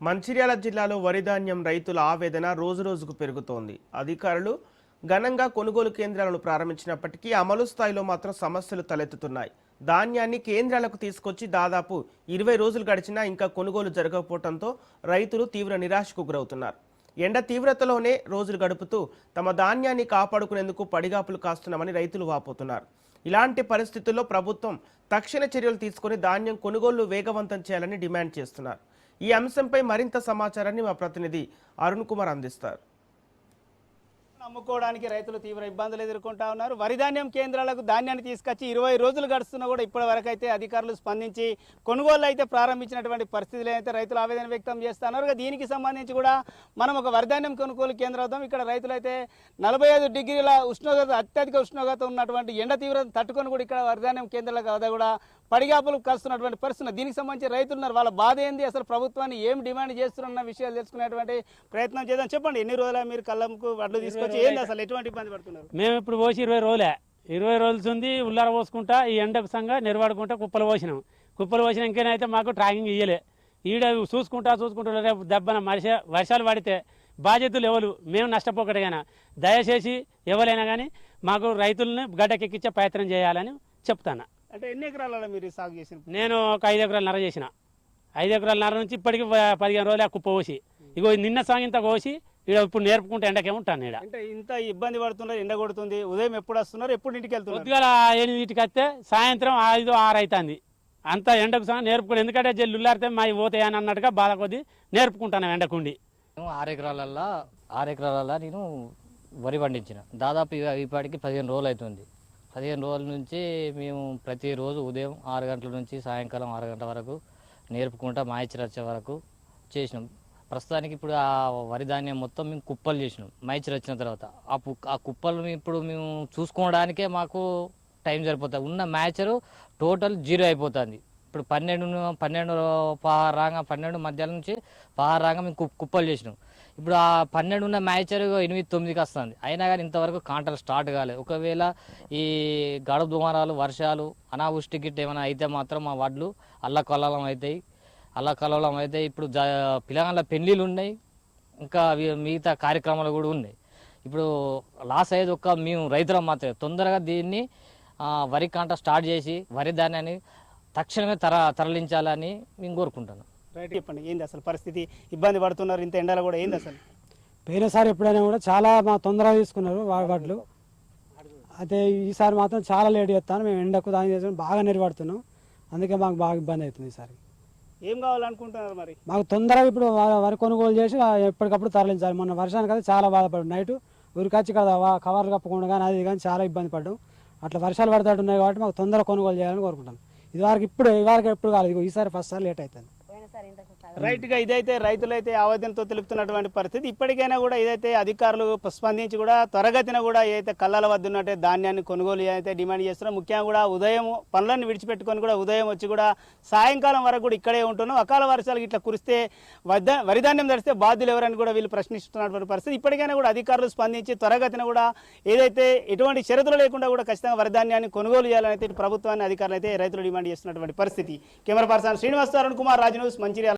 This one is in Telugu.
మంచిర్యాల జిల్లాలో వరి ధాన్యం రైతుల ఆవేదన రోజురోజుకు పెరుగుతోంది. అధికారులు ఘనంగా కొనుగోలు కేంద్రాలను ప్రారంభించినప్పటికీ అమలు స్థాయిలో మాత్రం సమస్యలు తలెత్తుతున్నాయి. ధాన్యాన్ని కేంద్రాలకు తీసుకొచ్చి దాదాపు 20 రోజులు గడిచినా ఇంకా కొనుగోలు జరగకపోవడంతో రైతులు తీవ్ర నిరాశకు గురవుతున్నారు. ఎండ తీవ్రతలోనే రోజులు గడుపుతూ తమ ధాన్యాన్ని కాపాడుకునేందుకు పడిగాపులు కాస్తున్నామని రైతులు వాపోతున్నారు. ఇలాంటి పరిస్థితుల్లో ప్రభుత్వం తక్షణ చర్యలు తీసుకుని ధాన్యం కొనుగోలు వేగవంతం చేయాలని డిమాండ్ చేస్తున్నారు. ఈ అంశంపై మరింత సమాచారాన్ని మా ప్రతినిధి అరుణ్ కుమార్ అందిస్తారు. అమ్ముకోవడానికి రైతులు తీవ్ర ఇబ్బందులు ఎదుర్కొంటా ఉన్నారు. వరి ధాన్యం కేంద్రాలకు ధాన్యాన్ని తీసుకొచ్చి 20 రోజులు గడుస్తున్నా కూడా ఇప్పటి వరకు అయితే అధికారులు స్పందించి కొనుగోలు అయితే ప్రారంభించినటువంటి పరిస్థితులు అయితే రైతులు ఆవేదన వ్యక్తం చేస్తున్నారు. దీనికి సంబంధించి కూడా మనం ఒక వరి ధాన్యం కొనుగోలు కేంద్రం అవుతాం. ఇక్కడ రైతులు అయితే 45 డిగ్రీల ఉష్ణోగ్రత, అత్యధిక ఉష్ణోగ్రత ఉన్నటువంటి ఎండ తీవ్రత తట్టుకొని కూడా ఇక్కడ వరి ధాన్యం కేంద్రాలకు వద్ద కూడా పడిగాపులు కలుస్తున్నటువంటి పరిస్థితి. దీనికి సంబంధించి రైతులు ఉన్నారు. వాళ్ళ బాధ ఏంది, అసలు ప్రభుత్వాన్ని ఏం డిమాండ్ చేస్తున్న విషయాలు తెలుసుకునేటువంటి ప్రయత్నం చేద్దాం. చెప్పండి, ఎన్ని రోజుల మీరు కళ్ళంకు వడ్లు తీసుకొచ్చి ఏంది అసలు ఎటువంటి ఇబ్బంది పడుతున్నారు? మేము ఇప్పుడు పోసి 20 రోజులే. 20 రోజులు ఉంది. ఉల్లార పోసుకుంటా ఈ ఎండకు సంగా నిర్వాడుకుంటా కుప్పలు పోసినాం. కుప్పలు పోసిన ఇంకేనైతే మాకు ట్రాకింగ్ ఇయ్యలే. ఈడ చూసుకుంటా రేపు దెబ్బన వర్షాలు పడితే బాధ్యతలు ఎవరు? మేము నష్టపోకటైనా దయచేసి ఎవరైనా కానీ మాకు రైతులని గడ్డకెక్కించే ప్రయత్నం చేయాలని చెప్తాను. అంటే ఎన్ని ఎకరాలలో మీరు సాగు చేసిన? నేను ఒక 5 ఎకరాలన్నర చేసిన. 5 ఎకరాలన్నర నుంచి ఇప్పటికి 15 రోజులు ఆ కుప్ప పోసి ఇగో నిన్న సాగింత కోసి ఇక్కడ ఇప్పుడు నేర్పుకుంటే ఎండకే ఉంటాను. ఇక్కడ అంటే ఇంత ఇబ్బంది పడుతున్నారు, ఎండ కొడుతుంది. ఉదయం ఎప్పుడు వస్తున్నారు, ఎప్పుడు ఇంటికి వెళ్తున్నారు? పొద్దుగాల 8కి వస్తే సాయంత్రం 5, 6 అవుతుంది. అంత ఎండకు సహా నేర్పుకుంటాను. ఎందుకంటే జల్లు ఉల్లారితే మా పోతాయని అన్నట్టుగా బాధ కొద్ది నేర్పుకుంటాను ఎండకుండి. 6 ఎకరాలల్లో నేను వరి పండించిన. దాదాపు ఇప్పటికి 15 రోజులు అవుతుంది. 15 రోజుల నుంచి మేము ప్రతిరోజు ఉదయం 6 గంటల నుంచి సాయంకాలం 6 గంటల వరకు నేర్పుకుంటా మాయిచర్ వచ్చే వరకు చేసినాం. ప్రస్తుతానికి ఇప్పుడు ఆ వరి ధాన్యం మొత్తం మేము కుప్పలు చేసినాం. మాయిచర్ వచ్చిన తర్వాత ఆ కుప్పలు ఇప్పుడు మేము చూసుకోవడానికే మాకు టైం సరిపోతుంది. ఉన్న మ్యాచరు టోటల్ 0 అయిపోతుంది. ఇప్పుడు 12 మధ్యాహ్నం నుంచి 6 మేము కుప్పలు చేసినాం. ఇప్పుడు ఆ 12 ఉన్న మ్యాచర్ 8, 9కి వస్తుంది. అయినా కానీ ఇంతవరకు కాంటలు స్టార్ట్ కాలేదు. ఒకవేళ ఈ గడుపు దుమారాలు, వర్షాలు, అనావృష్టి గిట్ట ఏమైనా అయితే మాత్రం మా వడ్లు అల్లకల్లోలం అవుతాయి. ఇప్పుడు పిల్లగాళ్ళ పెళ్ళిళ్ళు ఉన్నాయి, ఇంకా మిగతా కార్యక్రమాలు కూడా ఉన్నాయి. ఇప్పుడు లాస్ అయ్యేది మేము రైతులం మాత్రమే. తొందరగా దీన్ని వరి కాంట స్టార్ట్ చేసి వరి ధాన్యాన్ని తక్షణమే తరలించాలని మేము కోరుకుంటున్నాం. రైట్, చెప్పండి, ఏంది అసలు పరిస్థితి? ఇబ్బంది పడుతున్నారు ఇంత ఎండలో కూడా, ఏంది అసలు? పోయినసారి ఎప్పుడైనా కూడా చాలా మా తొందరగా తీసుకున్నారు వడ్లు. అయితే ఈసారి మాత్రం చాలా లేట్ చేస్తాను. మేము ఎండకు దాని చేసుకుని బాగా నిలబడుతున్నాం. అందుకే మాకు బాగా ఇబ్బంది అవుతుంది. ఈసారి ఏం కావాలనుకుంటున్నారు మరి? మాకు తొందరగా ఇప్పుడు వరి కొనుగోలు చేసి ఎప్పటికప్పుడు తరలించాలి. మొన్న వర్షానికి అయితే చాలా బాధపడ్డాం. నైట్ ఉరికొచ్చి కదా కవర్లు కప్పకుండా కానీ అది కానీ చాలా ఇబ్బంది పడ్డాం. అట్లా వర్షాలు పడుతున్నాయి కాబట్టి మాకు తొందరగా కొనుగోలు చేయాలని కోరుకుంటాం. ఇదివరకు ఎప్పుడు కాలేదు. ఈసారి ఫస్ట్ సారి లేట్ అవుతుంది. రైట్ గా ఇదైతే రైతులైతే ఆవేదనతో తెలుపుతున్నటువంటి పరిస్థితి. ఇప్పటికైనా కూడా ఇదైతే అధికారులు స్పందించి కూడా త్వరగతిన కూడా ఏదైతే కళ్ళల వద్ద ఉన్నట్టే ధాన్యాన్ని కొనుగోలు అయితే డిమాండ్ చేస్తున్నాం. ముఖ్యంగా కూడా ఉదయం పనులన్నీ విడిచిపెట్టుకొని కూడా ఉదయం వచ్చి కూడా సాయంకాలం వరకు కూడా ఇక్కడే ఉంటున్నాం. అకాల వర్షాలు ఇట్లా కురిస్తే వరి ధాన్యం తడిస్తే బాధ్యులు ఎవరని కూడా వీళ్ళు ప్రశ్నిస్తున్నటువంటి పరిస్థితి. ఇప్పటికైనా కూడా అధికారులు స్పందించి త్వరగతిన కూడా ఏదైతే ఎటువంటి షరతులు లేకుండా కూడా ఖచ్చితంగా వరి ధాన్యాన్ని కొనుగోలు చేయాలని అయితే ప్రభుత్వాన్ని అధికారులు అయితే రైతులు డిమాండ్ చేస్తున్నటువంటి పరిస్థితి. Camera person Srinivas, Arun Kumar, Raj news, Mancherial.